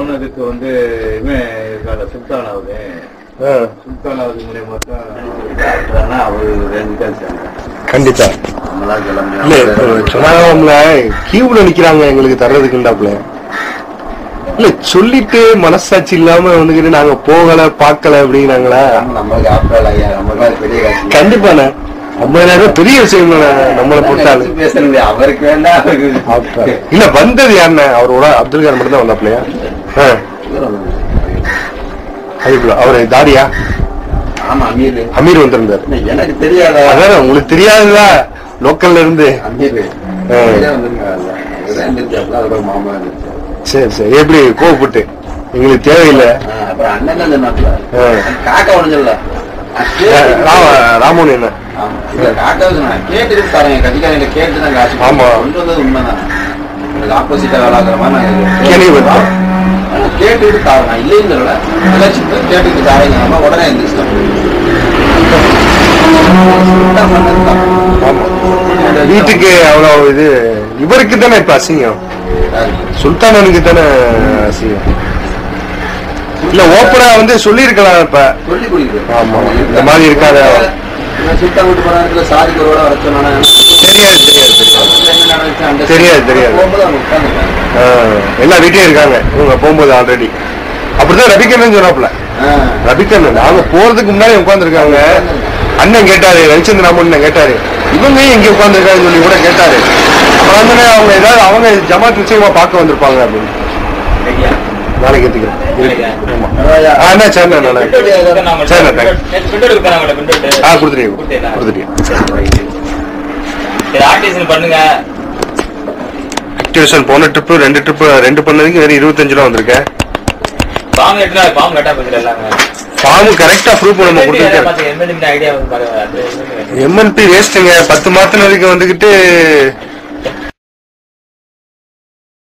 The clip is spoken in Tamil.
போனதுக்கு வந்து சுல்தானாவது மூலியமா தான் அவரு கண்டிப்பா சொன்னாங்க கியூல நிக்கிறாங்க எங்களுக்கு தர்றதுக்குண்டாப்ல இல்ல சொல்லிட்டு மனசாட்சி இல்லாம வந்துகிட்டு நாங்க போகல பாக்கல அப்படிங்கிறாங்களா? கண்டிப்பாண்ணே 50,000 பெரிய விஷயம் நம்மளை பொறுத்தாலும் அவருக்கு வேண்டாம். இல்ல வந்தது யாருண்ணே? அவரோட அப்துல் கான் மட்டும் தான் வந்தாப்லையா? அதுக்குள்ள அவரு தாடியா? ஆமா அமீர் வந்திருந்தாரு. எனக்கு தெரியாதா? அதான் உங்களுக்கு தெரியாதுதா லோக்கல்ல இருந்து. மாமா சரி சரி. எப்படி கோவப்பட்டு எங்களுக்கு தேவையில்லை ராமன் என்ன ஆமா ஆப்போசிட்டா வேலாகிற மாதிரி கேட்டுக்கிட்டு தாரேன் இல்லைன்னு கேட்டுக்கிட்டு தாரேங்க உடனே இருந்துச்சு. வீட்டுக்கு அவ்வளவு இது இவருக்கு தானே இப்ப அசிங்கம், சுல்தானுக்கு தானே அசிங்கம். இல்ல ஓப்பனா வந்து சொல்லி இருக்கலாம் இப்ப. ஆமா இந்த மாதிரி இருக்காத. சுல்தான் வீட்டு போன சாதிக்கரோட வர சொன்னா தெரியாது தெரியாது. எல்லா வீட்லயும் இருக்காங்க இவங்க போகும்போது ஆல்ரெடி. அப்படிதான் ரபிகண்ணன் சொன்னாப்ல. ரபிகண்ணன் நாங்க போறதுக்கு முன்னாடி உட்காந்துருக்காங்க. அண்ணன் கேட்டாரு, ரவிச்சந்திராமன் கேட்டாரு இவங்க இங்க உட்காந்துருக்காங்கன்னு சொல்லி கூட கேட்டாரு. அப்புறம் வந்து அவங்க ஏதாவது அவங்க ஜமாத் விஷயமா பார்க்க வந்திருப்பாங்க அப்படின்னு நாளைக்கு எடுத்துக்கிறேன். போன ட்ரிப் 2 ட்ரிப் 2 பண்ணதுக்கு வெறும் 25 ரூபா வந்திருக்கேன். ஃபார்ம் கரெக்டா ப்ரூவ் பண்ண கொடுத்துருக்கேன். எம்என்பி வேஸ்ட்டுங்க 10 மாத்தினதுக்கு வந்துகிட்டு